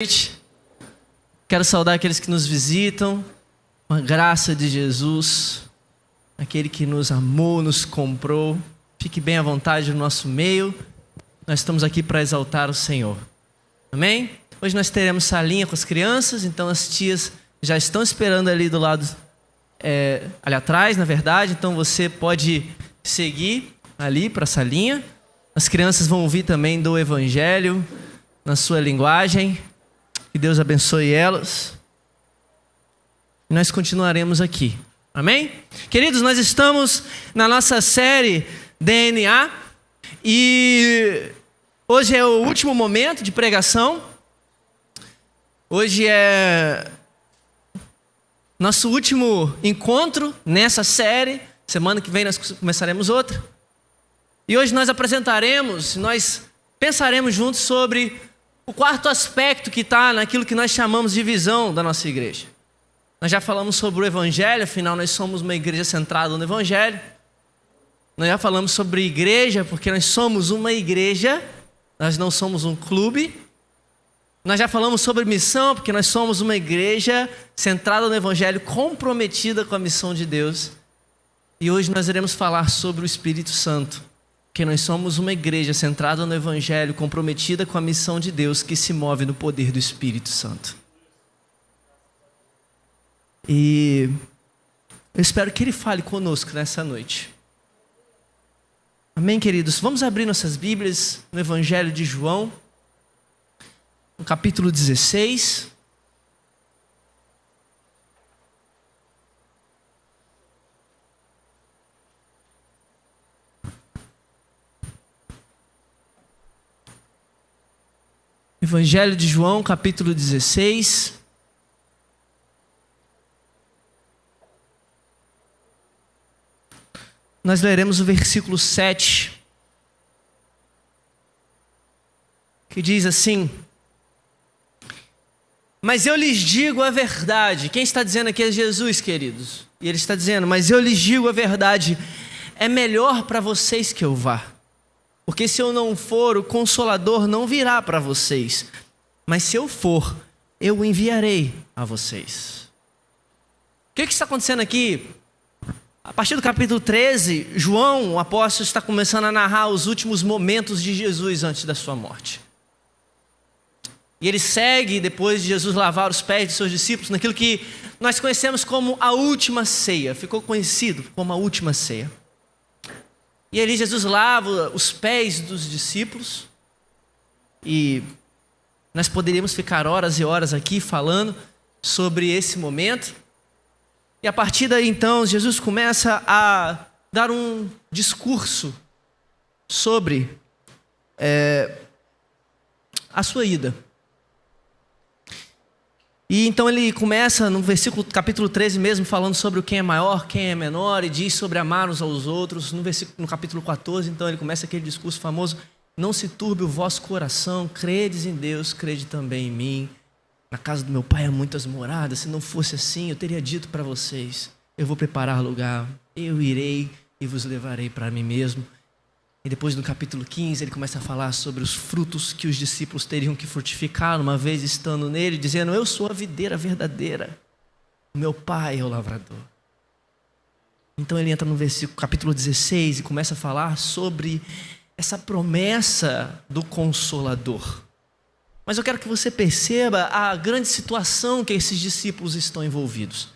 Noite. Quero saudar aqueles que nos visitam, com a graça de Jesus, aquele que nos amou, nos comprou. Fique bem à vontade no nosso meio. Nós estamos aqui para exaltar o Senhor. Amém? Hoje nós teremos salinha com as crianças, então as tias já estão esperando ali do lado, ali atrás, na verdade. Então você pode seguir ali para a salinha. As crianças vão ouvir também do Evangelho na sua linguagem. Que Deus abençoe elas. E nós continuaremos aqui. Amém? Queridos, nós estamos na nossa série DNA. E hoje é o último momento de pregação. Hoje é nosso último encontro nessa série. Semana que vem nós começaremos outra. E hoje nós apresentaremos, nós pensaremos juntos sobre o quarto aspecto que está naquilo que nós chamamos de visão da nossa igreja. Nós já falamos sobre o Evangelho, afinal nós somos uma igreja centrada no Evangelho. Nós já falamos sobre igreja, porque nós somos uma igreja, nós não somos um clube. Nós já falamos sobre missão, porque nós somos uma igreja centrada no Evangelho, comprometida com a missão de Deus. E hoje nós iremos falar sobre o Espírito Santo. Porque nós somos uma igreja centrada no Evangelho, comprometida com a missão de Deus, que se move no poder do Espírito Santo. E eu espero que Ele fale conosco nessa noite. Amém, queridos? Vamos abrir nossas Bíblias no Evangelho de João, no capítulo 16. Evangelho de João, capítulo 16. Nós leremos o versículo 7, que diz assim: mas eu lhes digo a verdade. Quem está dizendo aqui é Jesus, queridos. E Ele está dizendo, mas eu lhes digo a verdade, é melhor para vocês que eu vá. Porque se eu não for, o Consolador não virá para vocês. Mas se eu for, eu o enviarei a vocês. O que está acontecendo aqui? A partir do capítulo 13, João, o apóstolo, está começando a narrar os últimos momentos de Jesus antes da sua morte. E ele segue, depois de Jesus lavar os pés de seus discípulos, naquilo que nós conhecemos como a última ceia. Ficou conhecido como a última ceia. E ali Jesus lava os pés dos discípulos. E nós poderíamos ficar horas e horas aqui falando sobre esse momento. E a partir daí então Jesus começa a dar um discurso sobre a sua ida. E então ele começa no versículo, capítulo 13 mesmo, falando sobre o quem é maior, quem é menor, e diz sobre amar uns aos outros. No capítulo 14, então ele começa aquele discurso famoso: não se turbe o vosso coração, credes em Deus, crede também em mim. Na casa do meu pai há muitas moradas, se não fosse assim eu teria dito para vocês, eu vou preparar lugar, eu irei e vos levarei para mim mesmo. E depois no capítulo 15 ele começa a falar sobre os frutos que os discípulos teriam que frutificar uma vez estando nele, dizendo: eu sou a videira verdadeira, meu pai é o lavrador. Então ele entra no capítulo 16 e começa a falar sobre essa promessa do Consolador. Mas eu quero que você perceba a grande situação que esses discípulos estão envolvidos.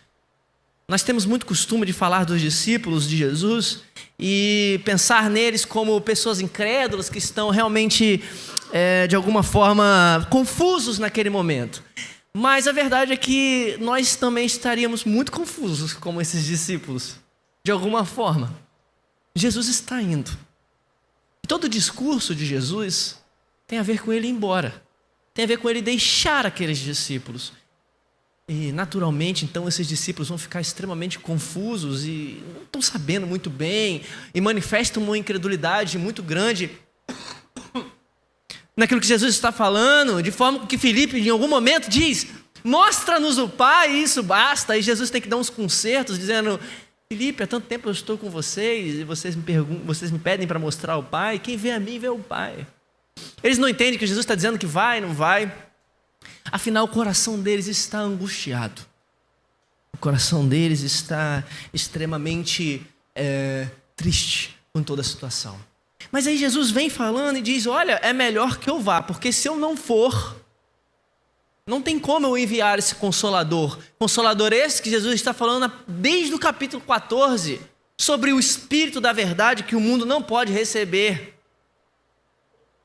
Nós temos muito costume de falar dos discípulos de Jesus e pensar neles como pessoas incrédulas que estão realmente, de alguma forma, confusos naquele momento. Mas a verdade é que nós também estaríamos muito confusos como esses discípulos, de alguma forma. Jesus está indo. E todo o discurso de Jesus tem a ver com ele ir embora. Tem a ver com ele deixar aqueles discípulos. E naturalmente, então, esses discípulos vão ficar extremamente confusos e não estão sabendo muito bem e manifestam uma incredulidade muito grande naquilo que Jesus está falando, de forma que Filipe, em algum momento, diz: mostra-nos o Pai, isso basta. E Jesus tem que dar uns consertos, dizendo: Filipe, há tanto tempo eu estou com vocês e vocês me pedem para mostrar o Pai. Quem vê a mim, vê o Pai. Eles não entendem que Jesus está dizendo que vai, não vai. Afinal, o coração deles está angustiado. O coração deles está extremamente triste com toda a situação. Mas aí Jesus vem falando e diz, olha, é melhor que eu vá, porque se eu não for, não tem como eu enviar esse Consolador. Consolador esse que Jesus está falando desde o capítulo 14, sobre o Espírito da verdade que o mundo não pode receber.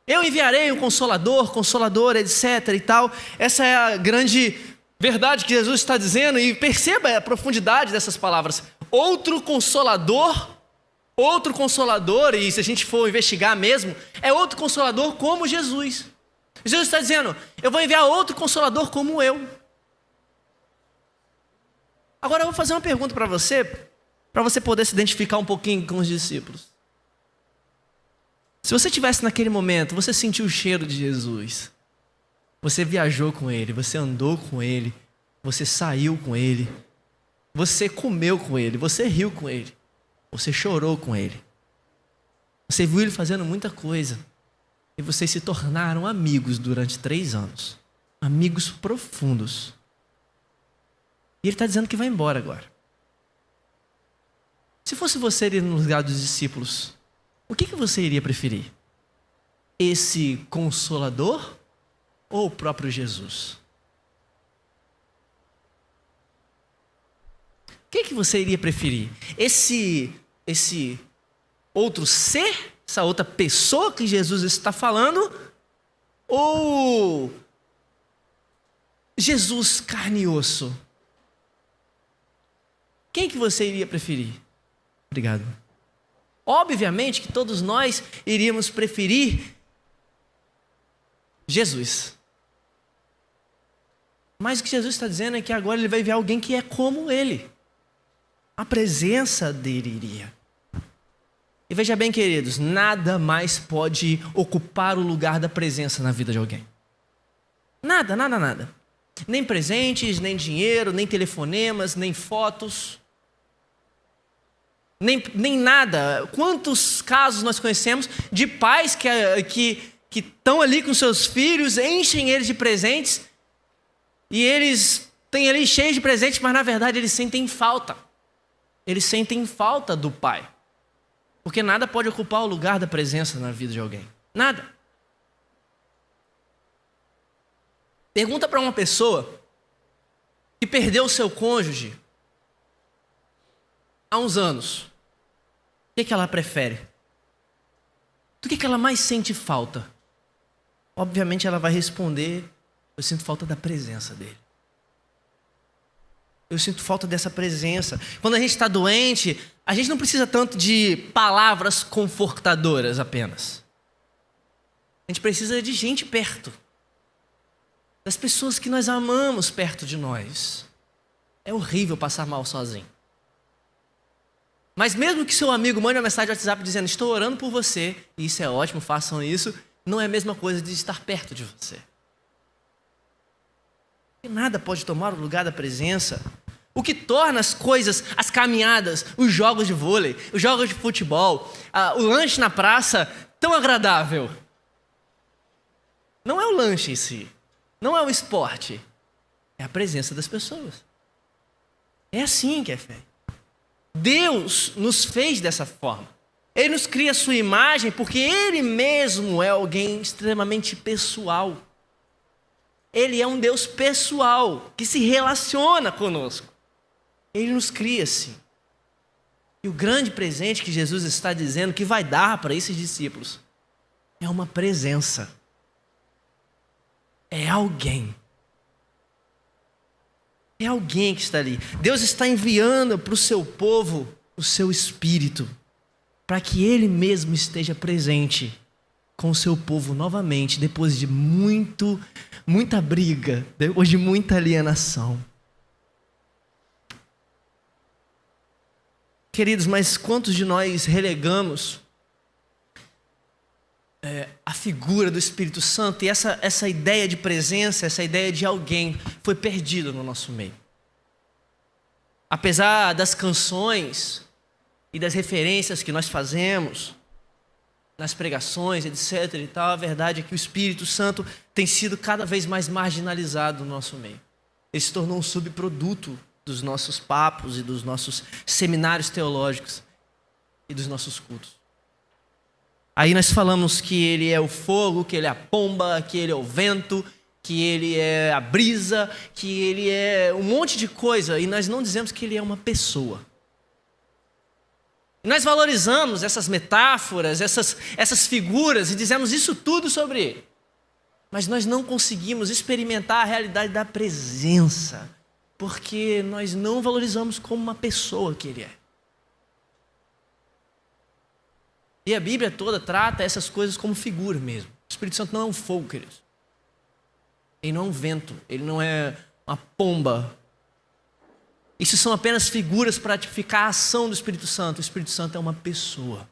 Eu enviarei um Consolador, etc. e tal. Essa é a grande verdade que Jesus está dizendo, e perceba a profundidade dessas palavras. Outro Consolador, e se a gente for investigar mesmo, é outro Consolador como Jesus. Jesus está dizendo, eu vou enviar outro Consolador como eu. Agora eu vou fazer uma pergunta para você poder se identificar um pouquinho com os discípulos. Se você estivesse naquele momento, você sentiu o cheiro de Jesus, você viajou com Ele, você andou com Ele, você saiu com Ele, você comeu com Ele, você riu com Ele, você chorou com Ele, você viu Ele fazendo muita coisa, e vocês se tornaram amigos durante 3 anos, amigos profundos. E Ele está dizendo que vai embora agora. Se fosse você ir no lugar dos discípulos, o que você iria preferir? Esse Consolador ou o próprio Jesus? O que você iria preferir? Esse outro ser, essa outra pessoa que Jesus está falando, ou Jesus carne e osso? Quem que você iria preferir? Obrigado. Obviamente que todos nós iríamos preferir Jesus. Mas o que Jesus está dizendo é que agora Ele vai enviar alguém que é como Ele. A presença dEle iria. E veja bem, queridos, nada mais pode ocupar o lugar da presença na vida de alguém. Nada, nada, nada. Nem presentes, nem dinheiro, nem telefonemas, nem fotos. Nem nada. Quantos casos nós conhecemos de pais que estão ali com seus filhos, enchem eles de presentes, e eles têm ali cheios de presentes, mas na verdade eles sentem falta. Eles sentem falta do pai. Porque nada pode ocupar o lugar da presença na vida de alguém. Nada. Pergunta para uma pessoa que perdeu o seu cônjuge há uns anos. O que ela prefere? Do que ela mais sente falta? Obviamente ela vai responder, eu sinto falta da presença dele. Eu sinto falta dessa presença. Quando a gente está doente, a gente não precisa tanto de palavras confortadoras apenas. A gente precisa de gente perto. Das pessoas que nós amamos perto de nós. É horrível passar mal sozinho. Mas mesmo que seu amigo mande uma mensagem no WhatsApp dizendo, estou orando por você, e isso é ótimo, façam isso, não é a mesma coisa de estar perto de você. E nada pode tomar o lugar da presença. O que torna as coisas, as caminhadas, os jogos de vôlei, os jogos de futebol, o lanche na praça, tão agradável. Não é o lanche em si, não é o esporte, é a presença das pessoas. É assim que é fé. Deus nos fez dessa forma. Ele nos cria a sua imagem porque Ele mesmo é alguém extremamente pessoal. Ele é um Deus pessoal, que se relaciona conosco. Ele nos cria assim. E o grande presente que Jesus está dizendo que vai dar para esses discípulos é uma presença. É alguém. É alguém que está ali. Deus está enviando para o seu povo o seu Espírito, para que Ele mesmo esteja presente com o seu povo novamente, depois de muita briga, depois de muita alienação. Queridos, mas quantos de nós relegamos a figura do Espírito Santo e essa ideia de presença, essa ideia de alguém foi perdida no nosso meio? Apesar das canções e das referências que nós fazemos, nas pregações, etc. e tal, a verdade é que o Espírito Santo tem sido cada vez mais marginalizado no nosso meio. Ele se tornou um subproduto dos nossos papos e dos nossos seminários teológicos e dos nossos cultos. Aí nós falamos que ele é o fogo, que ele é a pomba, que ele é o vento, que ele é a brisa, que ele é um monte de coisa, e nós não dizemos que ele é uma pessoa. Nós valorizamos essas metáforas, essas figuras, e dizemos isso tudo sobre ele. Mas nós não conseguimos experimentar a realidade da presença, porque nós não valorizamos como uma pessoa que ele é. E a Bíblia toda trata essas coisas como figura mesmo. O Espírito Santo não é um fogo, queridos. Ele não é um vento, ele não é uma pomba. Isso são apenas figuras para tipificar a ação do Espírito Santo. O Espírito Santo é uma pessoa.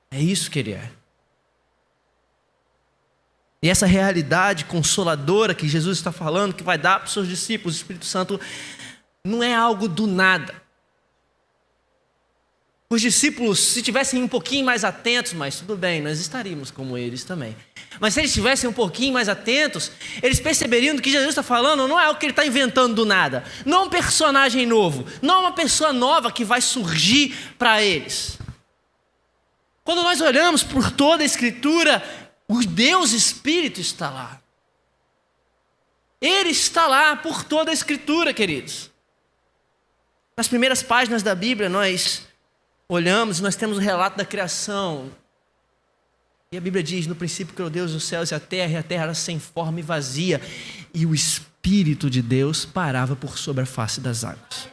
É isso que ele é. E essa realidade consoladora que Jesus está falando, que vai dar para os seus discípulos, o Espírito Santo, não é algo do nada. Os discípulos, se tivessem um pouquinho mais atentos, mas tudo bem, nós estaríamos como eles também. Mas se eles estivessem um pouquinho mais atentos, eles perceberiam que Jesus está falando não é algo que ele está inventando do nada. Não é um personagem novo, não é uma pessoa nova que vai surgir para eles. Quando nós olhamos por toda a Escritura, o Deus Espírito está lá. Ele está lá por toda a Escritura, queridos. Nas primeiras páginas da Bíblia, nós olhamos e nós temos o relato da criação. E a Bíblia diz, no princípio criou Deus os céus e a terra era sem forma e vazia. E o Espírito de Deus parava por sobre a face das águas.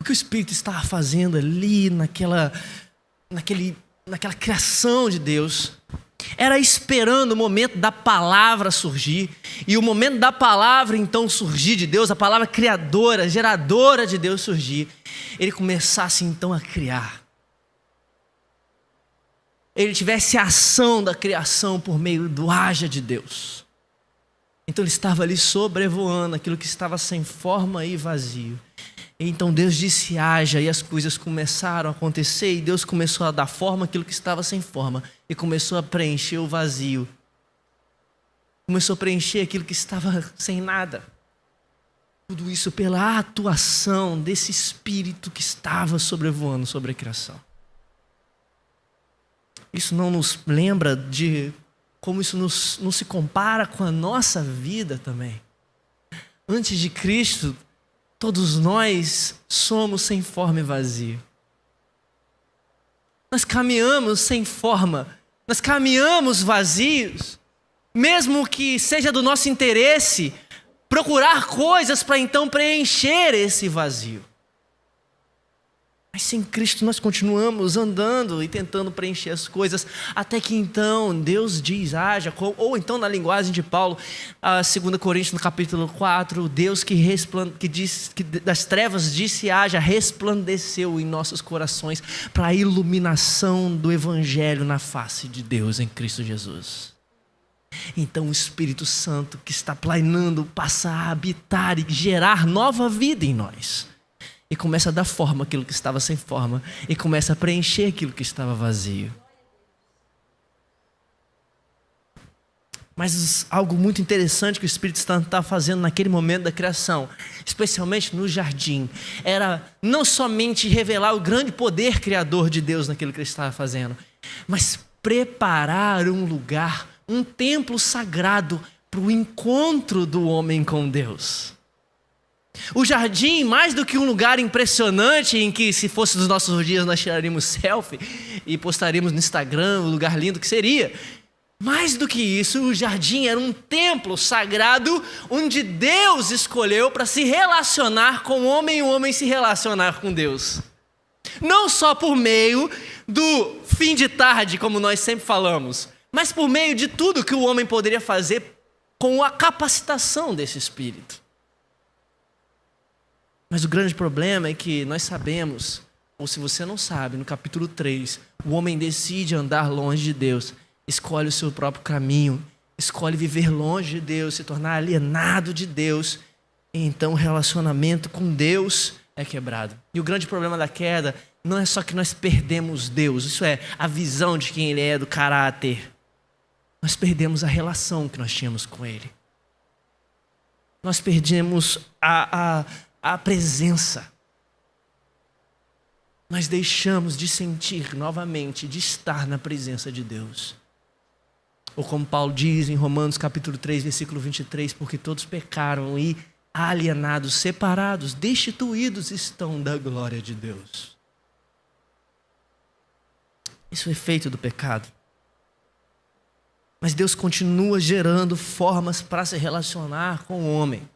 O que o Espírito estava fazendo ali naquela criação de Deus, era esperando o momento da palavra surgir, e o momento da palavra então surgir de Deus, a palavra criadora, geradora de Deus surgir, ele começasse então a criar. Ele tivesse a ação da criação por meio do haja de Deus. Então ele estava ali sobrevoando aquilo que estava sem forma e vazio. Então Deus disse haja, e as coisas começaram a acontecer, e Deus começou a dar forma àquilo que estava sem forma, e começou a preencher o vazio. Começou a preencher aquilo que estava sem nada. Tudo isso pela atuação desse Espírito que estava sobrevoando sobre a criação. Isso não nos lembra de como isso não se compara com a nossa vida também. Antes de Cristo, todos nós somos sem forma e vazio. Nós caminhamos sem forma, nós caminhamos vazios, mesmo que seja do nosso interesse procurar coisas para então preencher esse vazio. Mas sem Cristo nós continuamos andando e tentando preencher as coisas, até que então Deus diz, haja, ou então na linguagem de Paulo, 2 Coríntios no capítulo 4, Deus que diz que das trevas disse haja, resplandeceu em nossos corações para a iluminação do Evangelho na face de Deus em Cristo Jesus. Então o Espírito Santo que está planando passa a habitar e gerar nova vida em nós. E começa a dar forma àquilo que estava sem forma. E começa a preencher aquilo que estava vazio. Mas algo muito interessante que o Espírito Santo estava fazendo naquele momento da criação, especialmente no jardim, era não somente revelar o grande poder criador de Deus naquilo que ele estava fazendo, mas preparar um lugar, um templo sagrado para o encontro do homem com Deus. O jardim, mais do que um lugar impressionante em que, se fosse dos nossos dias, nós tiraríamos selfie e postaríamos no Instagram o lugar lindo que seria. Mais do que isso, o jardim era um templo sagrado onde Deus escolheu para se relacionar com o homem e o homem se relacionar com Deus. Não só por meio do fim de tarde, como nós sempre falamos, mas por meio de tudo que o homem poderia fazer com a capacitação desse Espírito. Mas o grande problema é que nós sabemos, ou se você não sabe, no capítulo 3, o homem decide andar longe de Deus, escolhe o seu próprio caminho, escolhe viver longe de Deus, se tornar alienado de Deus, e então o relacionamento com Deus é quebrado. E o grande problema da queda não é só que nós perdemos Deus, isso é a visão de quem Ele é, do caráter. Nós perdemos a relação que nós tínhamos com Ele. Nós perdemos a presença. Nós deixamos de sentir novamente, de estar na presença de Deus. Ou como Paulo diz em Romanos capítulo 3, versículo 23, porque todos pecaram e alienados, separados, destituídos estão da glória de Deus. Isso é efeito do pecado. Mas Deus continua gerando formas para se relacionar com o homem.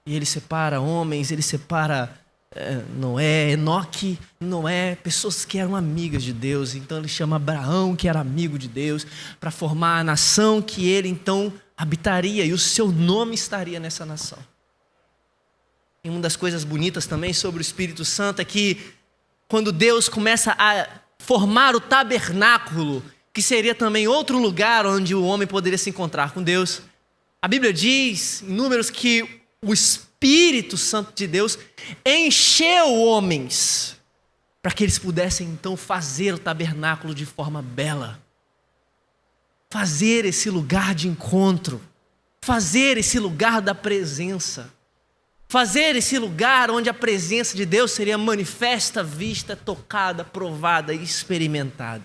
E Ele separa homens, Ele separa Noé, Enoque, Noé, pessoas que eram amigas de Deus. Então Ele chama Abraão, que era amigo de Deus, para formar a nação que ele então habitaria, e o seu nome estaria nessa nação. E uma das coisas bonitas também sobre o Espírito Santo é que quando Deus começa a formar o tabernáculo, que seria também outro lugar onde o homem poderia se encontrar com Deus, a Bíblia diz em Números que o Espírito Santo de Deus encheu homens para que eles pudessem então fazer o tabernáculo de forma bela, fazer esse lugar de encontro, fazer esse lugar da presença, fazer esse lugar onde a presença de Deus seria manifesta, vista, tocada, provada e experimentada.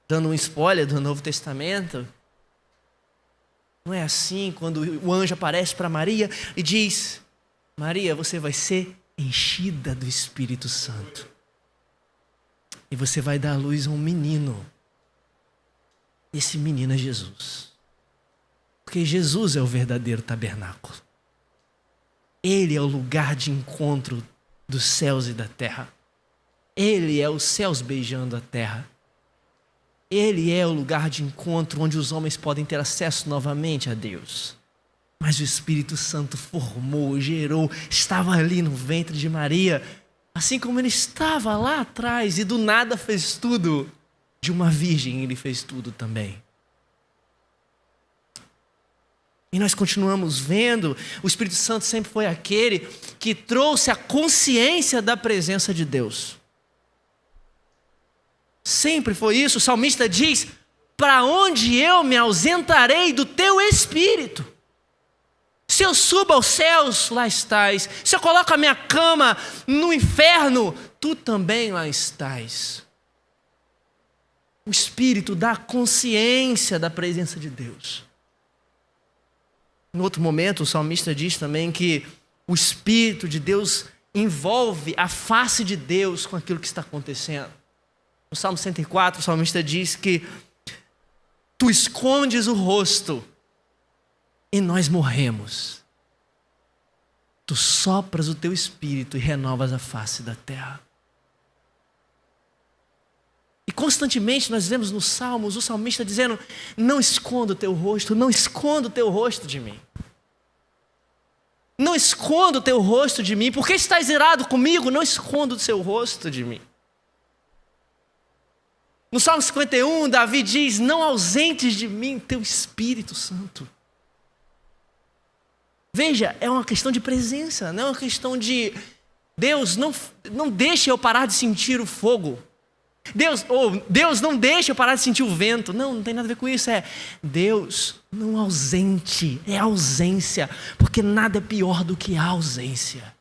Dando um spoiler do Novo Testamento, não é assim quando o anjo aparece para Maria e diz: Maria, você vai ser enchida do Espírito Santo. E você vai dar à luz a um menino. Esse menino é Jesus. Porque Jesus é o verdadeiro tabernáculo. Ele é o lugar de encontro dos céus e da terra. Ele é os céus beijando a terra. Ele é o lugar de encontro onde os homens podem ter acesso novamente a Deus. Mas o Espírito Santo formou, gerou, estava ali no ventre de Maria, assim como ele estava lá atrás e do nada fez tudo. De uma virgem ele fez tudo também. E nós continuamos vendo, o Espírito Santo sempre foi aquele que trouxe a consciência da presença de Deus. Sempre foi isso. O salmista diz: para onde eu me ausentarei do teu Espírito? Se eu subo aos céus, lá estás. Se eu coloco a minha cama no inferno, tu também lá estás. O Espírito dá consciência da presença de Deus. Em outro momento, o salmista diz também que o Espírito de Deus envolve a face de Deus com aquilo que está acontecendo. No Salmo 104, o salmista diz que tu escondes o rosto e nós morremos. Tu sopras o teu espírito e renovas a face da terra. E constantemente nós vemos nos Salmos o salmista dizendo: não esconda o teu rosto, não esconda o teu rosto de mim. Não esconda o teu rosto de mim, porque estás irado comigo, não esconda o seu rosto de mim. No Salmo 51, Davi diz: não ausentes de mim teu Espírito Santo. Veja, é uma questão de presença, não é uma questão de Deus, não deixe eu parar de sentir o fogo. Deus não deixe eu parar de sentir o vento. Não tem nada a ver com isso. É Deus não ausente, é ausência, porque nada é pior do que a ausência.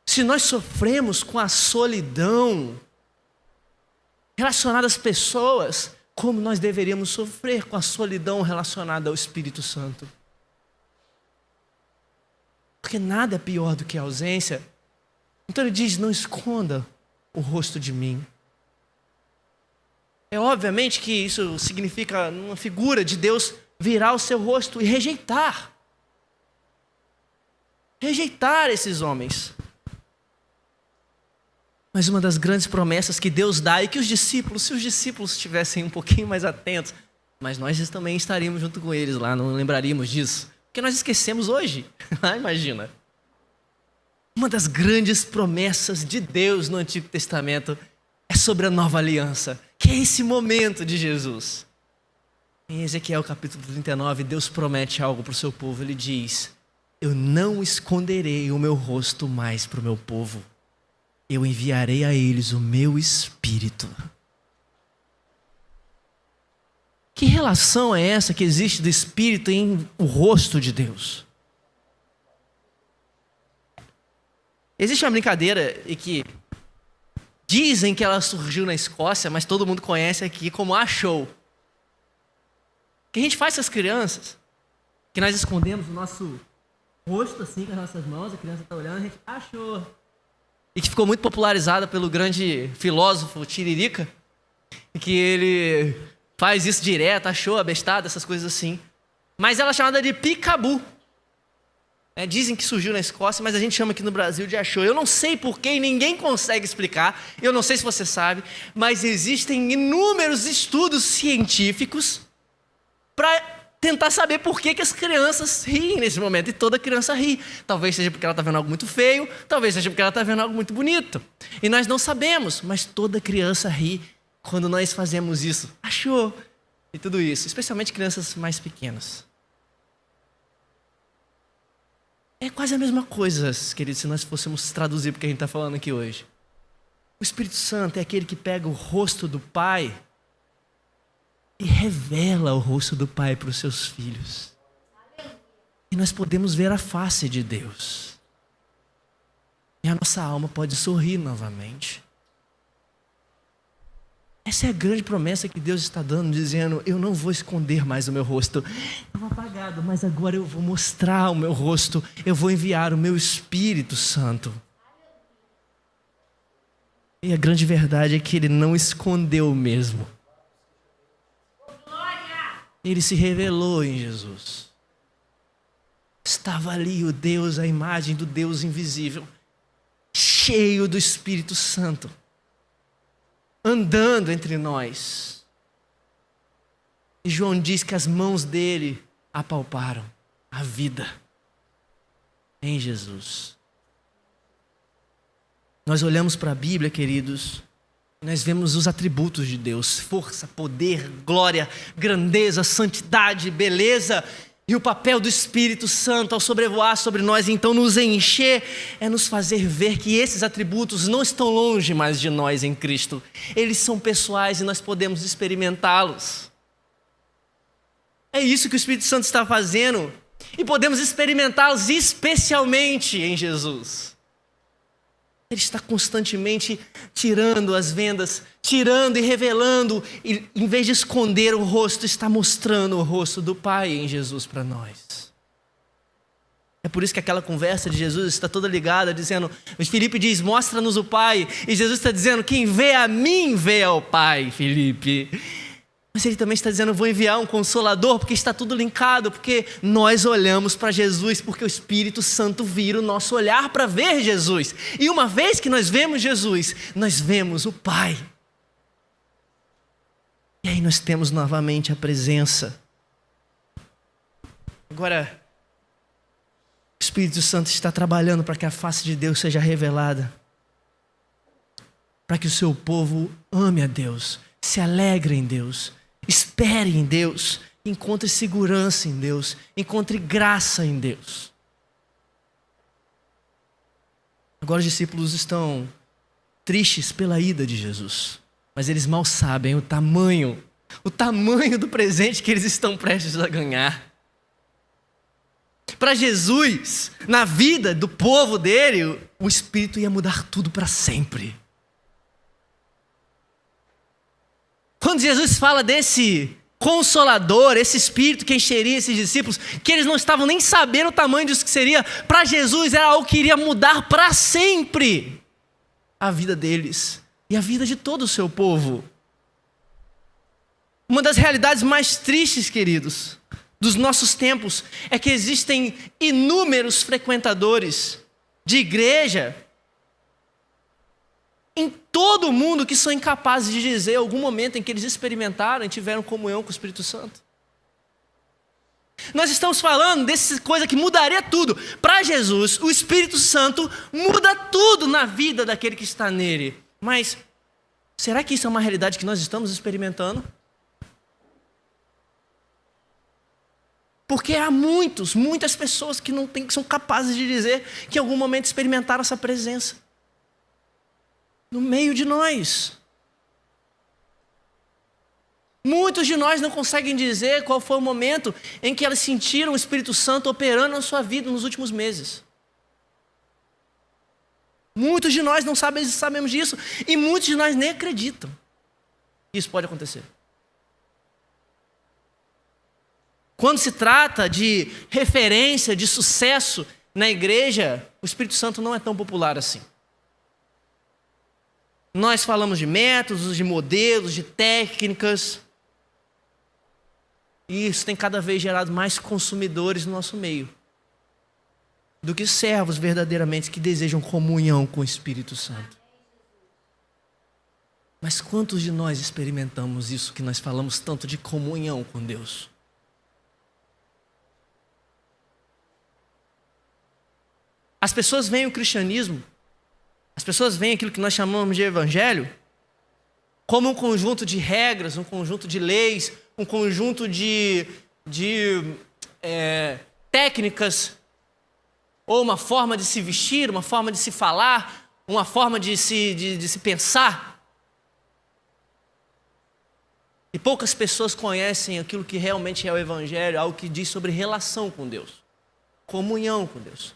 Se nós sofremos com a solidão relacionada às pessoas, como nós deveríamos sofrer com a solidão relacionada ao Espírito Santo? Porque nada é pior do que a ausência. Então ele diz: não esconda o rosto de mim. É obviamente que isso significa uma figura de Deus virar o seu rosto e rejeitar esses homens. Mas uma das grandes promessas que Deus dá é que os discípulos, se os discípulos estivessem um pouquinho mais atentos, mas nós também estaríamos junto com eles lá, não lembraríamos disso, porque nós esquecemos hoje. Imagina. Uma das grandes promessas de Deus no Antigo Testamento é sobre a nova aliança, que é esse momento de Jesus. Em Ezequiel capítulo 39, Deus promete algo para o seu povo. Ele diz: eu não esconderei o meu rosto mais para o meu povo. Eu enviarei a eles o meu Espírito. Que relação é essa que existe do Espírito em o rosto de Deus? Existe uma brincadeira e que dizem que ela surgiu na Escócia, mas todo mundo conhece aqui como a show. Que a gente faz com as crianças, que nós escondemos o nosso rosto assim com as nossas mãos, a criança está olhando, a gente achou. E que ficou muito popularizada pelo grande filósofo Tiririca, que ele faz isso direto, achou, abestado, essas coisas assim. Mas ela é chamada de picabu. Dizem que surgiu na Escócia, mas a gente chama aqui no Brasil de achou. Eu não sei porquê e ninguém consegue explicar. Eu não sei se você sabe, mas existem inúmeros estudos científicos para tentar saber por que as crianças riem nesse momento. E toda criança ri. Talvez seja porque ela está vendo algo muito feio, talvez seja porque ela está vendo algo muito bonito. E nós não sabemos, mas toda criança ri quando nós fazemos isso. Achou? E tudo isso, especialmente crianças mais pequenas. É quase a mesma coisa, queridos, se nós fôssemos traduzir porque a gente está falando aqui hoje. O Espírito Santo é aquele que pega o rosto do Pai e revela o rosto do Pai para os seus filhos. E nós podemos ver a face de Deus. E a nossa alma pode sorrir novamente. Essa é a grande promessa que Deus está dando, dizendo: eu não vou esconder mais o meu rosto. Estava apagado, mas agora eu vou mostrar o meu rosto. Eu vou enviar o meu Espírito Santo. E a grande verdade é que Ele não escondeu mesmo. Ele se revelou em Jesus. Estava ali o Deus, a imagem do Deus invisível, cheio do Espírito Santo, andando entre nós. E João diz que as mãos dele apalparam a vida em Jesus. Nós olhamos para a Bíblia, queridos, e nós vemos os atributos de Deus: força, poder, glória, grandeza, santidade, beleza. E o papel do Espírito Santo ao sobrevoar sobre nós, então nos encher, é nos fazer ver que esses atributos não estão longe mais de nós em Cristo. Eles são pessoais e nós podemos experimentá-los. É isso que o Espírito Santo está fazendo. E podemos experimentá-los especialmente em Jesus. Ele está constantemente tirando as vendas, tirando e revelando, e em vez de esconder o rosto, está mostrando o rosto do Pai em Jesus para nós. É por isso que aquela conversa de Jesus está toda ligada, dizendo, Filipe diz: mostra-nos o Pai, e Jesus está dizendo: quem vê a mim, vê ao Pai, Filipe. Mas ele também está dizendo: eu vou enviar um Consolador, porque está tudo linkado, porque nós olhamos para Jesus, porque o Espírito Santo vira o nosso olhar para ver Jesus. E uma vez que nós vemos Jesus, nós vemos o Pai. E aí nós temos novamente a presença. Agora, o Espírito Santo está trabalhando para que a face de Deus seja revelada, para que o seu povo ame a Deus, se alegre em Deus, espere em Deus, encontre segurança em Deus, encontre graça em Deus. Agora os discípulos estão tristes pela ida de Jesus, mas eles mal sabem o tamanho do presente que eles estão prestes a ganhar. Para Jesus, na vida do povo dele, o Espírito ia mudar tudo para sempre. Quando Jesus fala desse Consolador, esse Espírito que encheria esses discípulos, que eles não estavam nem sabendo o tamanho disso que seria, para Jesus era algo que iria mudar para sempre a vida deles e a vida de todo o seu povo. Uma das realidades mais tristes, queridos, dos nossos tempos, é que existem inúmeros frequentadores de igreja em todo o mundo que são incapazes de dizer algum momento em que eles experimentaram e tiveram comunhão com o Espírito Santo. Nós estamos falando dessa coisa que mudaria tudo. Para Jesus, o Espírito Santo muda tudo na vida daquele que está nele. Mas será que isso é uma realidade que nós estamos experimentando? Porque há muitas pessoas que não têm, que são capazes de dizer que em algum momento experimentaram essa presença no meio de nós. Muitos de nós não conseguem dizer qual foi o momento em que elas sentiram o Espírito Santo operando na sua vida nos últimos meses. Muitos de nós não sabemos disso e muitos de nós nem acreditam. Isso pode acontecer. Quando se trata de referência, de sucesso na igreja, o Espírito Santo não é tão popular assim. Nós falamos de métodos, de modelos, de técnicas. E isso tem cada vez gerado mais consumidores no nosso meio do que servos verdadeiramente que desejam comunhão com o Espírito Santo. Mas quantos de nós experimentamos isso que nós falamos tanto de comunhão com Deus? As pessoas veem o cristianismo, as pessoas veem aquilo que nós chamamos de evangelho como um conjunto de regras, um conjunto de leis, um conjunto de técnicas, ou uma forma de se vestir, uma forma de se falar, uma forma de se pensar. E poucas pessoas conhecem aquilo que realmente é o evangelho, algo que diz sobre relação com Deus, comunhão com Deus.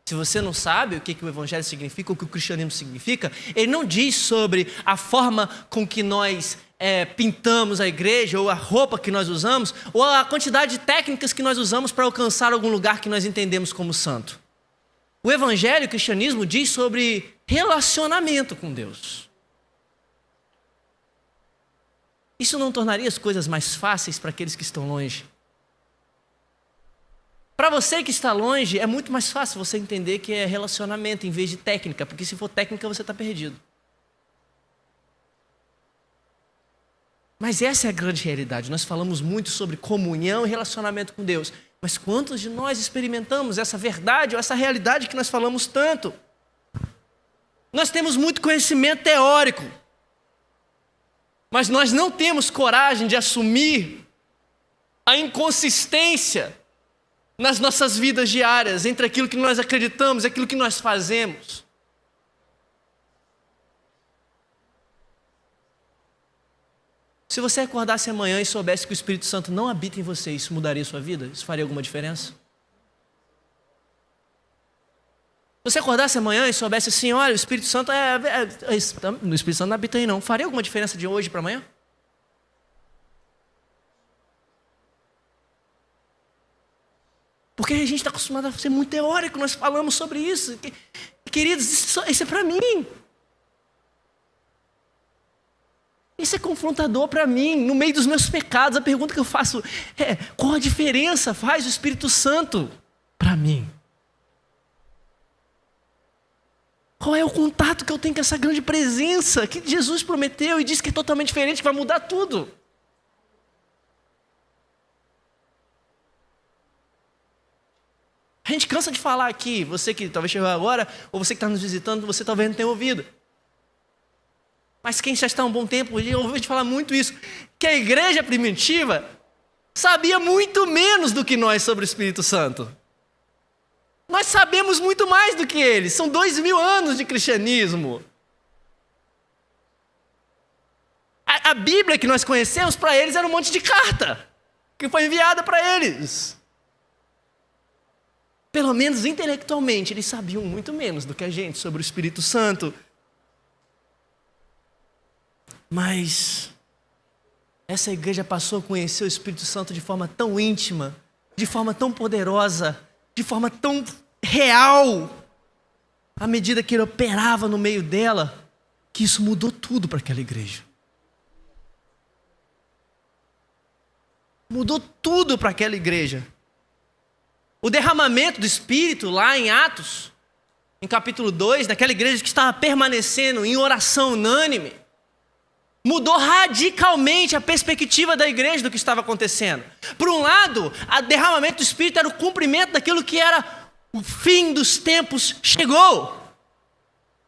Se você não sabe o que o evangelho significa, o que o cristianismo significa, ele não diz sobre a forma com que nós pintamos a igreja, ou a roupa que nós usamos, ou a quantidade de técnicas que nós usamos para alcançar algum lugar que nós entendemos como santo. O evangelho, o cristianismo, diz sobre relacionamento com Deus. Isso não tornaria as coisas mais fáceis para aqueles que estão longe? Para você que está longe, é muito mais fácil você entender que é relacionamento em vez de técnica, porque se for técnica você está perdido. Mas essa é a grande realidade. Nós falamos muito sobre comunhão e relacionamento com Deus. Mas quantos de nós experimentamos essa verdade ou essa realidade que nós falamos tanto? Nós temos muito conhecimento teórico, mas nós não temos coragem de assumir a inconsistência nas nossas vidas diárias, entre aquilo que nós acreditamos e aquilo que nós fazemos. Se você acordasse amanhã e soubesse que o Espírito Santo não habita em você, isso mudaria a sua vida? Isso faria alguma diferença? Se você acordasse amanhã e soubesse assim, olha, o Espírito Santo o Espírito Santo não habita aí não, faria alguma diferença de hoje para amanhã? Porque a gente está acostumado a ser muito teórico, nós falamos sobre isso. Queridos, isso é para mim. Isso é confrontador para mim. No meio dos meus pecados, a pergunta que eu faço é: qual a diferença faz o Espírito Santo para mim? Qual é o contato que eu tenho com essa grande presença que Jesus prometeu e disse que é totalmente diferente, que vai mudar tudo? A gente cansa de falar aqui, você que talvez chegou agora, ou você que está nos visitando, você talvez não tenha ouvido. Mas quem já está há um bom tempo, ouviu a gente falar muito isso, que a igreja primitiva sabia muito menos do que nós sobre o Espírito Santo. Nós sabemos muito mais do que eles, são 2000 anos de cristianismo. A Bíblia que nós conhecemos para eles era um monte de carta, que foi enviada para eles. Pelo menos intelectualmente, eles sabiam muito menos do que a gente sobre o Espírito Santo. Mas essa igreja passou a conhecer o Espírito Santo de forma tão íntima, de forma tão poderosa, de forma tão real, à medida que ele operava no meio dela, que isso mudou tudo para aquela igreja. Mudou tudo para aquela igreja. O derramamento do Espírito lá em Atos, em capítulo 2, daquela igreja que estava permanecendo em oração unânime, mudou radicalmente a perspectiva da igreja do que estava acontecendo. Por um lado, o derramamento do Espírito era o cumprimento daquilo que era o fim dos tempos chegou.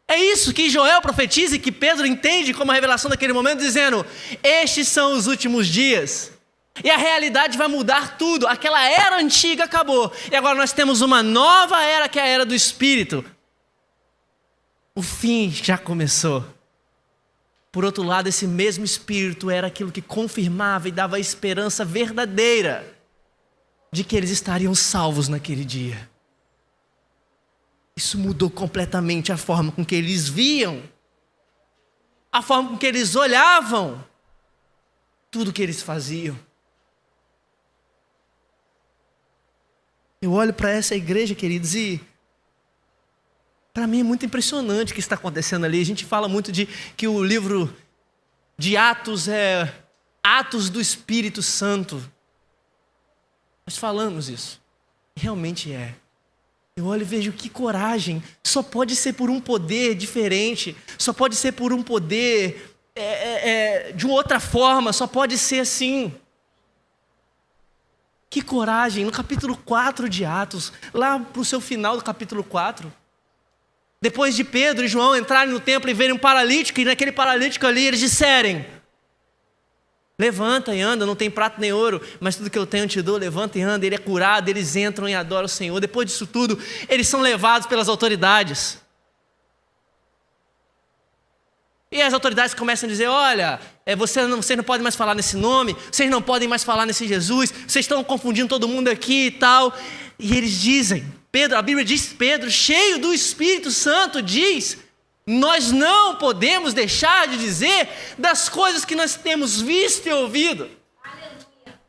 É isso que Joel profetiza e que Pedro entende como a revelação daquele momento, dizendo: estes são os últimos dias. E a realidade vai mudar tudo. Aquela era antiga acabou. E agora nós temos uma nova era, que é a era do Espírito. O fim já começou. Por outro lado, esse mesmo Espírito era aquilo que confirmava e dava a esperança verdadeira de que eles estariam salvos naquele dia. Isso mudou completamente a forma com que eles viam, a forma com que eles olhavam, tudo que eles faziam. Eu olho para essa igreja, queridos, e para mim é muito impressionante o que está acontecendo ali. A gente fala muito de que o livro de Atos é Atos do Espírito Santo. Nós falamos isso. Realmente é. Eu olho e vejo que coragem. Só pode ser por um poder diferente. Só pode ser por um poder de outra forma. Só pode ser assim. Que coragem. No capítulo 4 de Atos, lá para o seu final do capítulo 4, depois de Pedro e João entrarem no templo e verem um paralítico, e naquele paralítico ali eles disserem: levanta e anda, não tem prata nem ouro, mas tudo que eu tenho eu te dou, levanta e anda. Ele é curado, eles entram e adoram o Senhor. Depois disso tudo, eles são levados pelas autoridades. E as autoridades começam a dizer: olha, vocês não podem mais falar nesse nome, vocês não podem mais falar nesse Jesus, vocês estão confundindo todo mundo aqui e tal. E eles dizem, a Bíblia diz, Pedro, cheio do Espírito Santo, diz: nós não podemos deixar de dizer das coisas que nós temos visto e ouvido. Aleluia.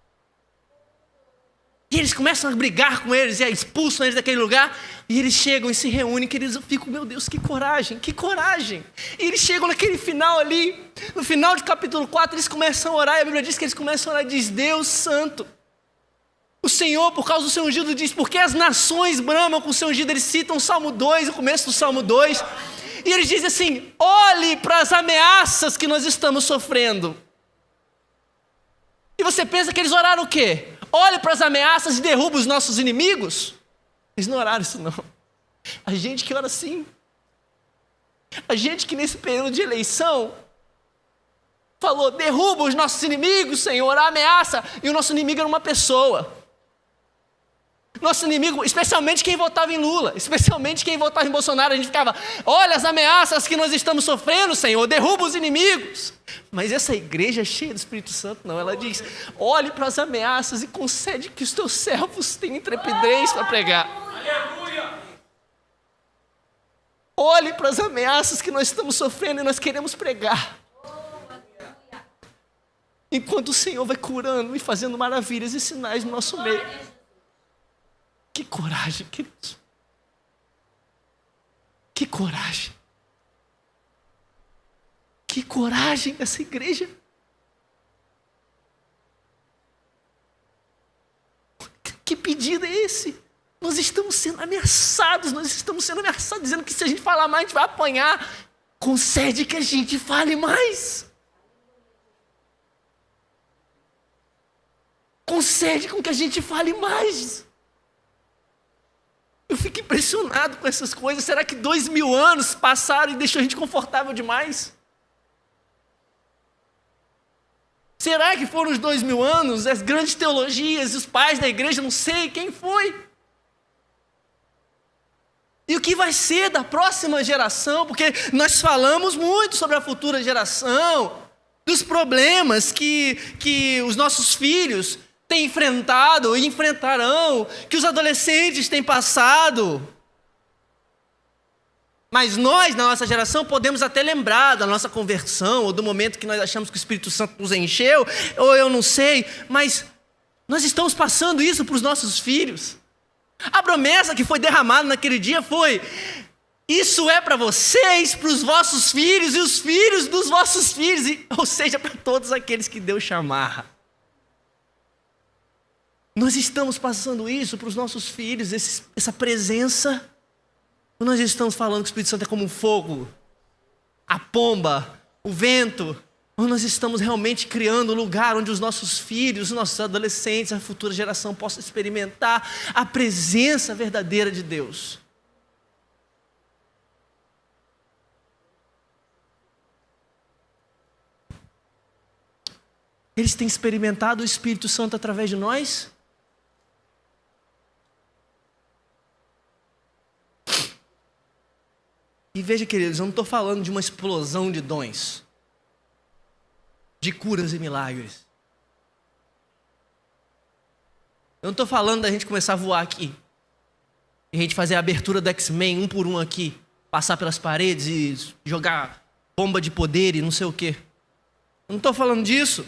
E eles começam a brigar com eles e expulsam eles daquele lugar. E eles chegam e se reúnem, que eles ficam: meu Deus, que coragem, que coragem. E eles chegam naquele final ali, no final do capítulo 4, eles começam a orar. E a Bíblia diz que eles começam a orar e diz: Deus Santo, o Senhor, por causa do seu ungido, diz: porque as nações bramam com o seu ungido. Eles citam o Salmo 2, o começo do Salmo 2. E eles dizem assim: olhe para as ameaças que nós estamos sofrendo. E você pensa que eles oraram o quê? Olhe para as ameaças e derruba os nossos inimigos? Eles não oraram isso não. A gente que ora assim. A gente que nesse período de eleição falou: derruba os nossos inimigos, Senhor, a ameaça. E o nosso inimigo era uma pessoa. Nosso inimigo, especialmente quem votava em Lula, especialmente quem votava em Bolsonaro, a gente ficava: olha as ameaças que nós estamos sofrendo, Senhor, derruba os inimigos. Mas essa igreja é cheia do Espírito Santo, não. Ela diz: olhe para as ameaças e concede que os teus servos tenham intrepidez para pregar. Aleluia! Olhe para as ameaças que nós estamos sofrendo e nós queremos pregar. Enquanto o Senhor vai curando e fazendo maravilhas e sinais no nosso meio. Que coragem, queridos. Que coragem. Que coragem dessa igreja. Que pedido é esse? Nós estamos sendo ameaçados, dizendo que se a gente falar mais, a gente vai apanhar. Concede que a gente fale mais. Concede com que a gente fale mais. Eu fico impressionado com essas coisas. Será que 2000 anos passaram e deixou a gente confortável demais? Será que foram os 2000 anos, as grandes teologias, os pais da igreja, não sei quem foi? E o que vai ser da próxima geração? Porque nós falamos muito sobre a futura geração, dos problemas que os nossos filhos têm enfrentado e enfrentarão, que os adolescentes têm passado. Mas nós, na nossa geração, podemos até lembrar da nossa conversão, ou do momento que nós achamos que o Espírito Santo nos encheu, ou eu não sei, mas nós estamos passando isso para os nossos filhos. A promessa que foi derramada naquele dia foi: isso é para vocês, para os vossos filhos e os filhos dos vossos filhos, ou seja, para todos aqueles que Deus chamar. Nós estamos passando isso para os nossos filhos, essa presença. Ou nós estamos falando que o Espírito Santo é como um fogo, a pomba, o vento? Ou nós estamos realmente criando um lugar onde os nossos filhos, os nossos adolescentes, a futura geração possa experimentar a presença verdadeira de Deus? Eles têm experimentado o Espírito Santo através de nós? E veja, queridos, eu não estou falando de uma explosão de dons, de curas e milagres. Eu não estou falando da gente começar a voar aqui, e a gente fazer a abertura do X-Men um por um aqui, passar pelas paredes e jogar bomba de poder e não sei o quê. Eu não estou falando disso.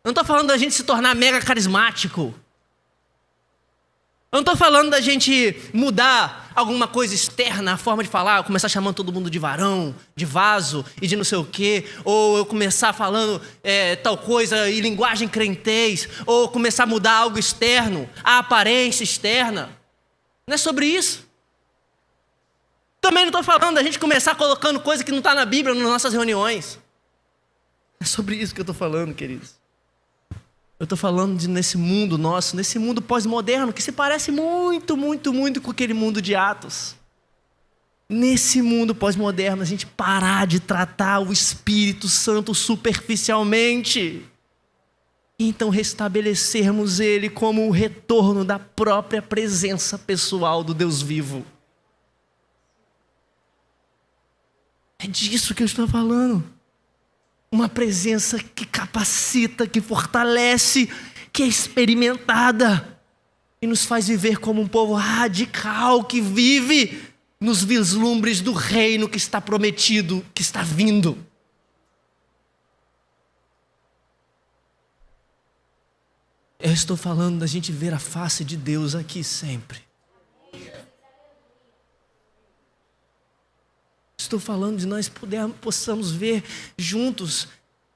Eu não estou falando da gente se tornar mega carismático. Eu não estou falando da gente mudar alguma coisa externa, a forma de falar, começar chamando todo mundo de varão, de vaso e de não sei o quê, ou eu começar falando tal coisa e linguagem crentez, ou começar a mudar algo externo, a aparência externa. Não é sobre isso. Também não estou falando da gente começar colocando coisa que não está na Bíblia nas nossas reuniões. É sobre isso que eu estou falando, queridos. Eu estou falando de nesse mundo nosso, nesse mundo pós-moderno, que se parece muito, muito, muito com aquele mundo de Atos. Nesse mundo pós-moderno, a gente parar de tratar o Espírito Santo superficialmente. E então restabelecermos ele como o retorno da própria presença pessoal do Deus vivo. É disso que eu estou falando. Uma presença que capacita, que fortalece, que é experimentada e nos faz viver como um povo radical que vive nos vislumbres do reino que está prometido, que está vindo. Eu estou falando da gente ver a face de Deus aqui sempre. Estou falando de nós possamos ver juntos,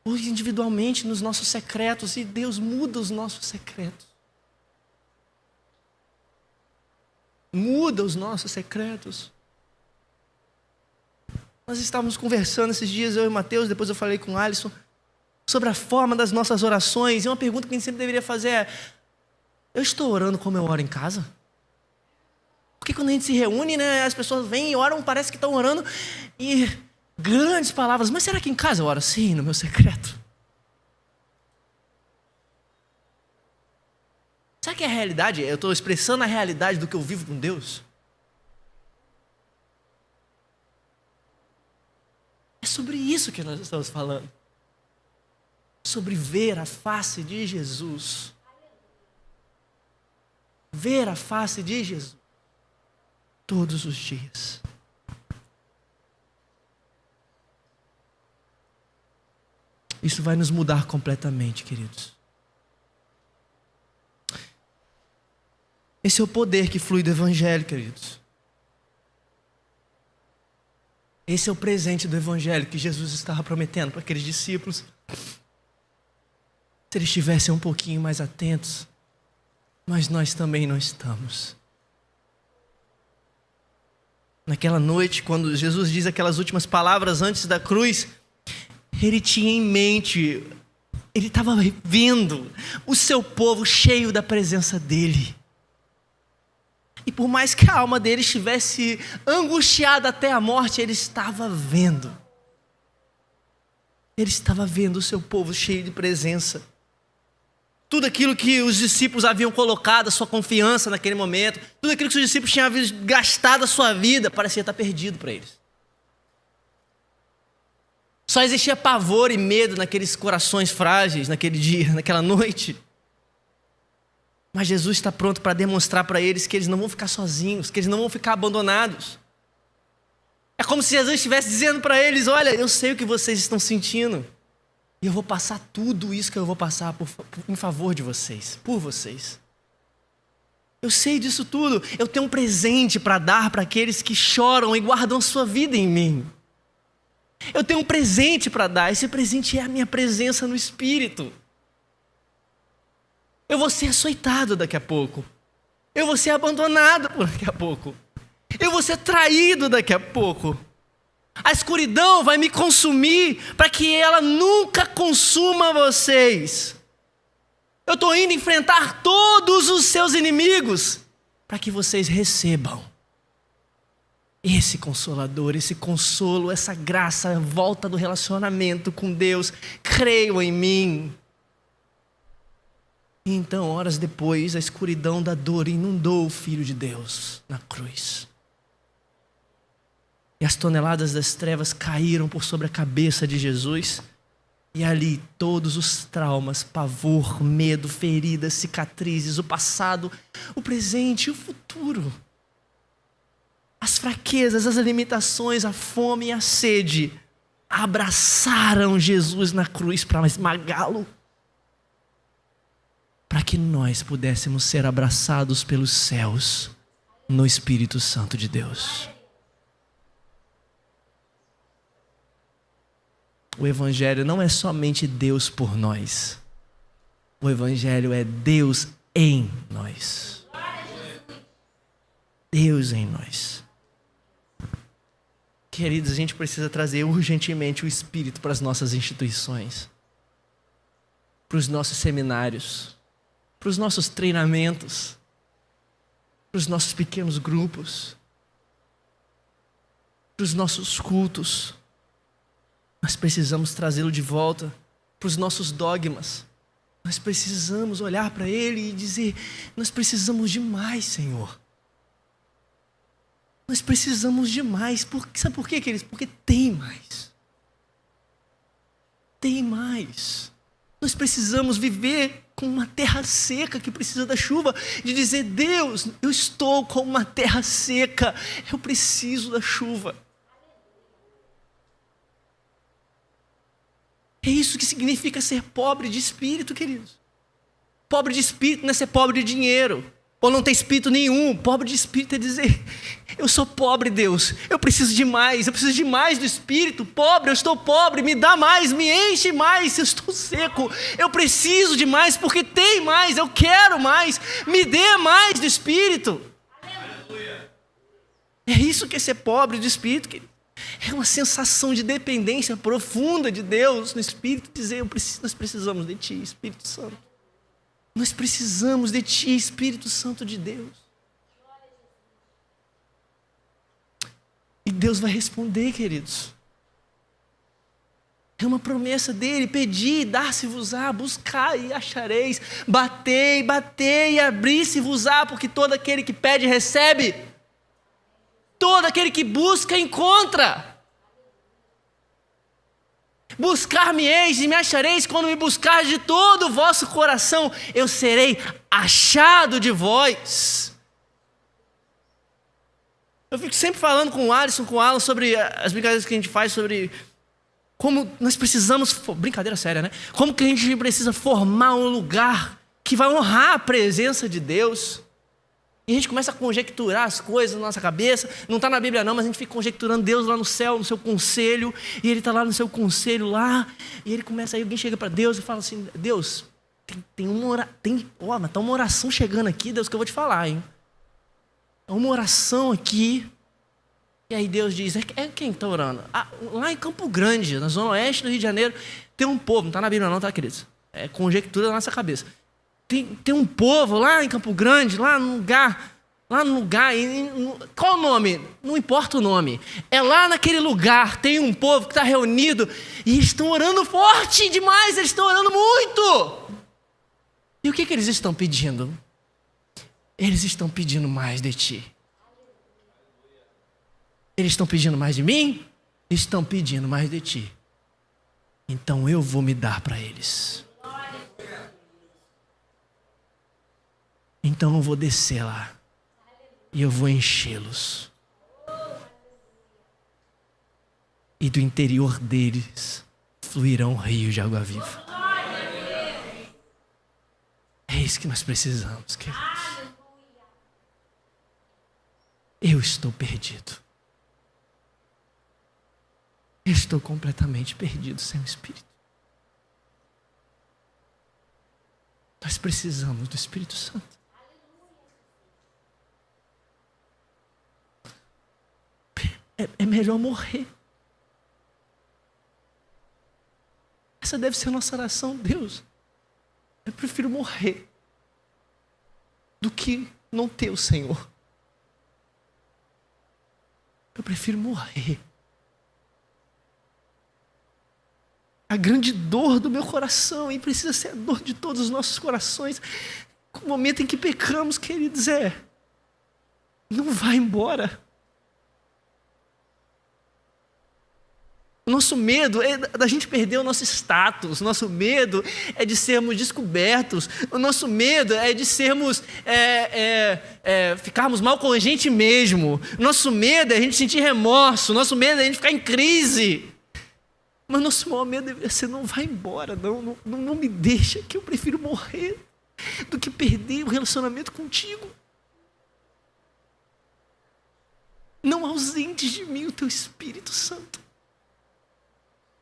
ou individualmente, nos nossos secretos, e Deus muda os nossos secretos. Muda os nossos secretos. Nós estávamos conversando esses dias, eu e o Mateus, depois eu falei com o Alisson, sobre a forma das nossas orações, e uma pergunta que a gente sempre deveria fazer é: eu estou orando como eu oro em casa? Porque quando a gente se reúne, né, as pessoas vêm e oram, parece que estão orando, e grandes palavras, mas será que em casa eu oro assim, no meu secreto? Será que é a realidade? Eu estou expressando a realidade do que eu vivo com Deus? É sobre isso que nós estamos falando. Sobre ver a face de Jesus. Ver a face de Jesus. Todos os dias. Isso vai nos mudar completamente, queridos. Esse é o poder que flui do Evangelho, queridos. Esse é o presente do Evangelho que Jesus estava prometendo para aqueles discípulos. Se eles estivessem um pouquinho mais atentos, mas nós também não estamos. Naquela noite, quando Jesus diz aquelas últimas palavras antes da cruz, ele tinha em mente, ele estava vendo o seu povo cheio da presença dele. E por mais que a alma dele estivesse angustiada até a morte, ele estava vendo. Ele estava vendo o seu povo cheio de presença. Tudo aquilo que os discípulos haviam colocado a sua confiança naquele momento, tudo aquilo que os discípulos tinham gastado a sua vida, parecia estar perdido para eles. Só existia pavor e medo naqueles corações frágeis, naquele dia, naquela noite. Mas Jesus está pronto para demonstrar para eles que eles não vão ficar sozinhos, que eles não vão ficar abandonados. É como se Jesus estivesse dizendo para eles: olha, eu sei o que vocês estão sentindo. E eu vou passar tudo isso que eu vou passar em favor de vocês, por vocês. Eu sei disso tudo. Eu tenho um presente para dar para aqueles que choram e guardam sua vida em mim. Eu tenho um presente para dar. Esse presente é a minha presença no Espírito. Eu vou ser açoitado daqui a pouco. Eu vou ser abandonado daqui a pouco. Eu vou ser traído daqui a pouco. A escuridão vai me consumir para que ela nunca consuma vocês. Eu estou indo enfrentar todos os seus inimigos para que vocês recebam. Esse consolador, esse consolo, essa graça, volta do relacionamento com Deus. Creiam em mim. E então, horas depois, a escuridão da dor inundou o Filho de Deus na cruz. E as toneladas das trevas caíram por sobre a cabeça de Jesus. E ali todos os traumas, pavor, medo, feridas, cicatrizes, o passado, o presente e o futuro. As fraquezas, as limitações, a fome e a sede abraçaram Jesus na cruz para esmagá-lo. Para que nós pudéssemos ser abraçados pelos céus no Espírito Santo de Deus. O Evangelho não é somente Deus por nós. O Evangelho é Deus em nós. Deus em nós. Queridos, a gente precisa trazer urgentemente o Espírito para as nossas instituições, para os nossos seminários, para os nossos treinamentos, para os nossos pequenos grupos, para os nossos cultos. Nós precisamos trazê-lo de volta para os nossos dogmas. Nós precisamos olhar para ele e dizer: nós precisamos de mais, Senhor. Nós precisamos de mais. Sabe por quê, queridos? Porque tem mais. Tem mais. Nós precisamos viver com uma terra seca que precisa da chuva. De dizer: Deus, eu estou com uma terra seca. Eu preciso da chuva. É isso que significa ser pobre de espírito, queridos. Pobre de espírito não é ser pobre de dinheiro, ou não ter espírito nenhum. Pobre de espírito é dizer: eu sou pobre, Deus, eu preciso de mais do espírito. Pobre, eu estou pobre, me dá mais, me enche mais. Eu estou seco, eu preciso de mais, porque tem mais, eu quero mais. Me dê mais do espírito. Aleluia. É isso que é ser pobre de espírito, querido. É uma sensação de dependência profunda de Deus no Espírito, dizer: nós precisamos de Ti, Espírito Santo. Nós precisamos de Ti, Espírito Santo de Deus. E Deus vai responder, queridos. É uma promessa dele: pedi, dar-se-vos-á, buscai e achareis, batei e abri-se-vos-á, porque todo aquele que pede recebe. Todo aquele que busca, encontra. Buscar-me-eis e me achareis quando me buscar de todo o vosso coração. Eu serei achado de vós. Eu fico sempre falando com o Alisson, com o Alan, sobre as brincadeiras que a gente faz, sobre como nós precisamos, brincadeira séria, né? Como que a gente precisa formar um lugar que vai honrar a presença de Deus. E a gente começa a conjecturar as coisas na nossa cabeça. Não está na Bíblia não, mas a gente fica conjecturando Deus lá no céu, no seu conselho. E Ele está lá no seu conselho lá. E Ele começa, aí alguém chega para Deus e fala assim: Deus, tem uma oração chegando aqui, Deus, que eu vou te falar, hein? É uma oração aqui. E aí Deus diz: é quem está orando? Lá em Campo Grande, na zona oeste do Rio de Janeiro, tem um povo. Não está na Bíblia não, tá, queridos? É conjectura da nossa cabeça. Tem um povo lá em Campo Grande, lá no lugar, qual o nome? Não importa o nome. É lá naquele lugar, tem um povo que está reunido e eles estão orando forte demais, eles estão orando muito. E o que eles estão pedindo? Eles estão pedindo mais de Ti. Eles estão pedindo mais de mim? Estão pedindo mais de Ti. Então eu vou me dar para eles. Então eu vou descer lá e eu vou enchê-los. E do interior deles fluirão rios de água viva. É isso que nós precisamos, queridos. Eu estou perdido. Eu estou completamente perdido sem o Espírito. Nós precisamos do Espírito Santo. É melhor morrer. Essa deve ser a nossa oração. Deus, eu prefiro morrer do que não ter o Senhor. Eu prefiro morrer. A grande dor do meu coração, e precisa ser a dor de todos os nossos corações, o momento em que pecamos, queridos, não vai embora. O nosso medo é da gente perder o nosso status, o nosso medo é de sermos descobertos, o nosso medo é de sermos, ficarmos mal com a gente mesmo, o nosso medo é a gente sentir remorso, o nosso medo é a gente ficar em crise. Mas nosso maior medo deveria ser: não vai embora, não me deixa, que eu prefiro morrer do que perder o relacionamento contigo. Não ausentes de mim o teu Espírito Santo.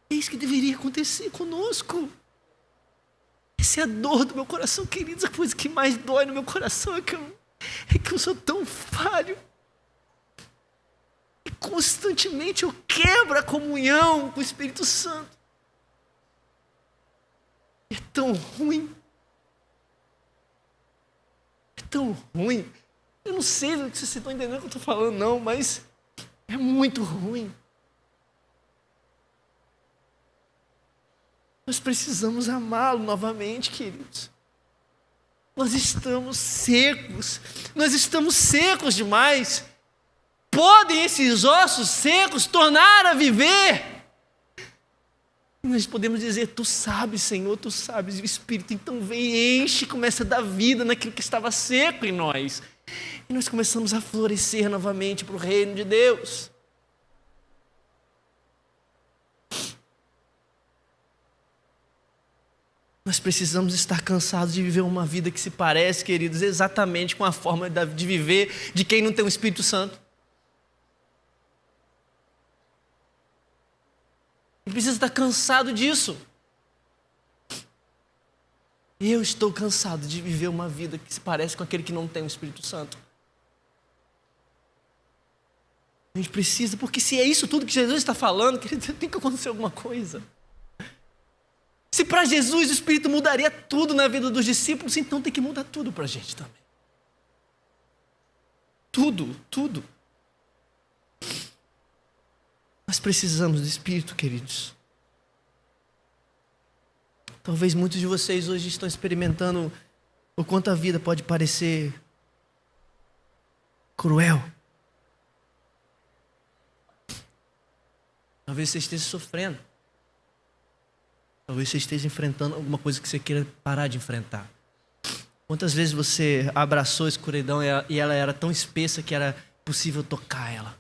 É isso que deveria acontecer conosco. Essa é a dor do meu coração, queridos. A coisa que mais dói no meu coração é que eu sou tão falho. E constantemente eu quebro a comunhão com o Espírito Santo. É tão ruim. É tão ruim. Eu não sei se vocês estão entendendo o que eu estou falando, não, mas é muito ruim. Nós precisamos amá-lo novamente, queridos. Nós estamos secos. Nós estamos secos demais. Podem esses ossos secos tornar a viver? E nós podemos dizer: tu sabes, Senhor, tu sabes. E o Espírito então vem e enche, começa a dar vida naquilo que estava seco em nós. E nós começamos a florescer novamente para o reino de Deus. Nós precisamos estar cansados de viver uma vida que se parece, queridos, exatamente com a forma de viver de quem não tem o Espírito Santo. Ele precisa estar cansado disso. Eu estou cansado de viver uma vida que se parece com aquele que não tem o Espírito Santo. A gente precisa, porque se é isso tudo que Jesus está falando, querido, tem que acontecer alguma coisa. Se para Jesus o Espírito mudaria tudo na vida dos discípulos, então tem que mudar tudo para a gente também. Tudo, tudo. Nós precisamos do Espírito, queridos. Talvez muitos de vocês hoje estão experimentando o quanto a vida pode parecer cruel. Talvez você esteja sofrendo. Talvez você esteja enfrentando alguma coisa que você queira parar de enfrentar. Quantas vezes você abraçou a escuridão e ela era tão espessa que era possível tocar ela?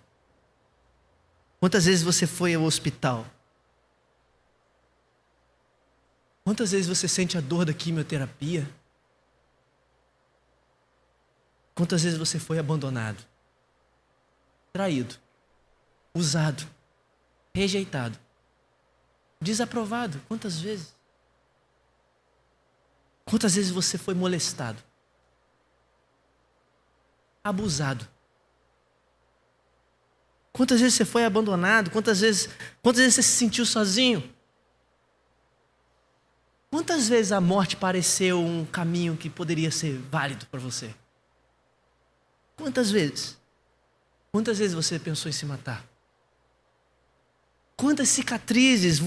Quantas vezes você foi ao hospital? Quantas vezes você sente a dor da quimioterapia? Quantas vezes você foi abandonado? Traído? Usado? Rejeitado? Desaprovado? Quantas vezes? Quantas vezes você foi molestado? Abusado? Quantas vezes você foi abandonado? Quantas vezes você se sentiu sozinho? Quantas vezes a morte pareceu um caminho que poderia ser válido para você? Quantas vezes? Quantas vezes você pensou em se matar? Quantas cicatrizes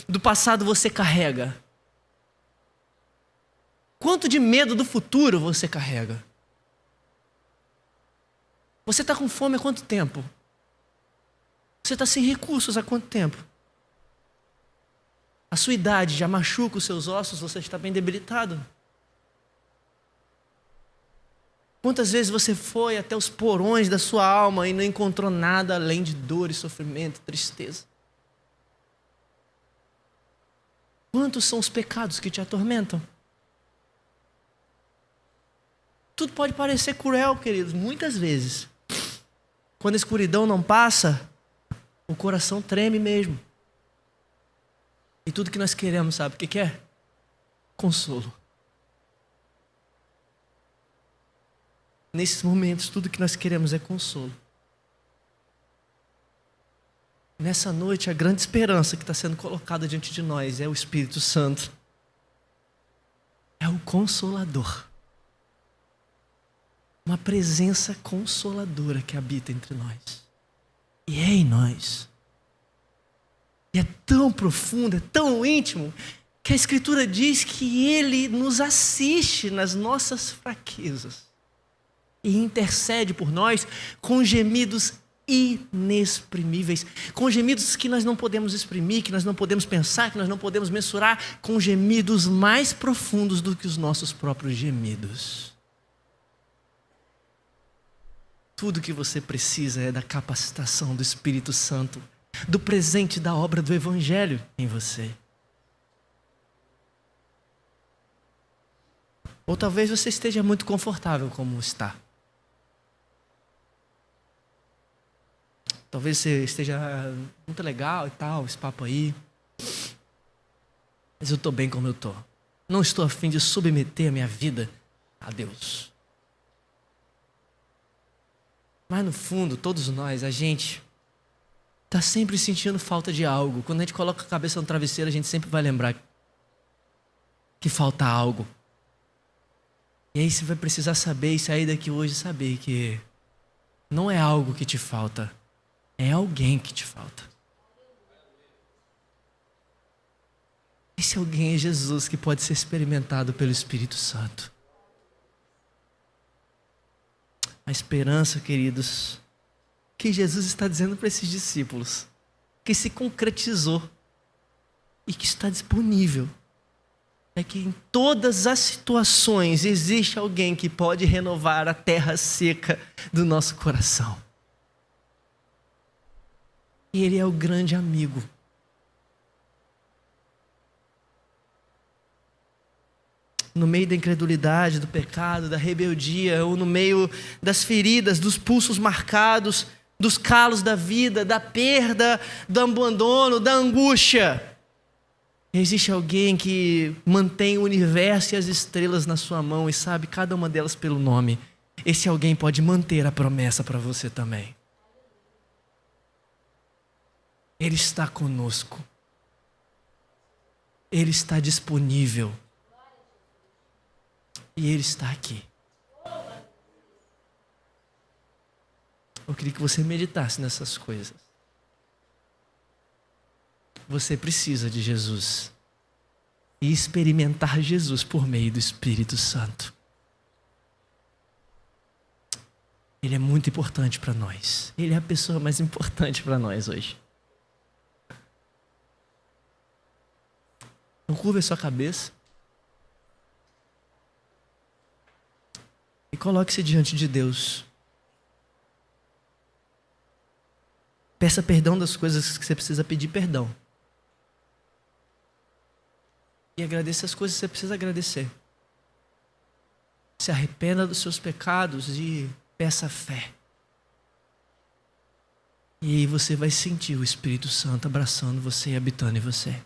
do passado você carrega? Quanto de medo do futuro você carrega? Você está com fome há quanto tempo? Você está sem recursos há quanto tempo? A sua idade já machuca os seus ossos, você está bem debilitado? Quantas vezes você foi até os porões da sua alma e não encontrou nada além de dor e sofrimento, tristeza? Quantos são os pecados que te atormentam? Tudo pode parecer cruel, queridos, muitas vezes. Quando a escuridão não passa, o coração treme mesmo. E tudo que nós queremos, sabe o que é? Consolo. Nesses momentos, tudo que nós queremos é consolo. Nessa noite, a grande esperança que está sendo colocada diante de nós é o Espírito Santo. É o Consolador. Uma presença consoladora que habita entre nós. e é em nós. E é tão profundo, é tão íntimo, que a Escritura diz que Ele nos assiste nas nossas fraquezas e intercede por nós com gemidos inexprimíveis, com gemidos que nós não podemos exprimir, que nós não podemos pensar, que nós não podemos mensurar, com gemidos mais profundos do que os nossos próprios gemidos. Tudo que você precisa é da capacitação do Espírito Santo, do presente da obra do Evangelho em você. Ou talvez você esteja muito confortável como está. Talvez você esteja muito legal e tal, esse papo aí. Mas eu estou bem como eu estou. Não estou a fim de submeter a minha vida a Deus. Mas no fundo, todos nós, a gente está sempre sentindo falta de algo. Quando a gente coloca a cabeça no travesseiro, a gente sempre vai lembrar que falta algo. E aí você vai precisar saber e sair daqui hoje saber que não é algo que te falta, é alguém que te falta. Esse alguém é Jesus, que pode ser experimentado pelo Espírito Santo. A esperança, queridos, que Jesus está dizendo para esses discípulos, que se concretizou e que está disponível, é que em todas as situações existe alguém que pode renovar a terra seca do nosso coração. E Ele é o grande amigo. No meio da incredulidade, do pecado, da rebeldia, ou no meio das feridas, dos pulsos marcados, dos calos da vida, da perda, do abandono, da angústia, existe alguém que mantém o universo e as estrelas na sua mão e sabe cada uma delas pelo nome. Esse alguém pode manter a promessa para você também. Ele está conosco. Ele está disponível. E Ele está aqui. Eu queria que você meditasse nessas coisas. Você precisa de Jesus e experimentar Jesus por meio do Espírito Santo. Ele é muito importante para nós. Ele é a pessoa mais importante para nós hoje. Então curva a sua cabeça e coloque-se diante de Deus. Peça perdão das coisas que você precisa pedir perdão. E agradeça as coisas que você precisa agradecer. Se arrependa dos seus pecados e peça fé. E aí você vai sentir o Espírito Santo abraçando você e habitando em você.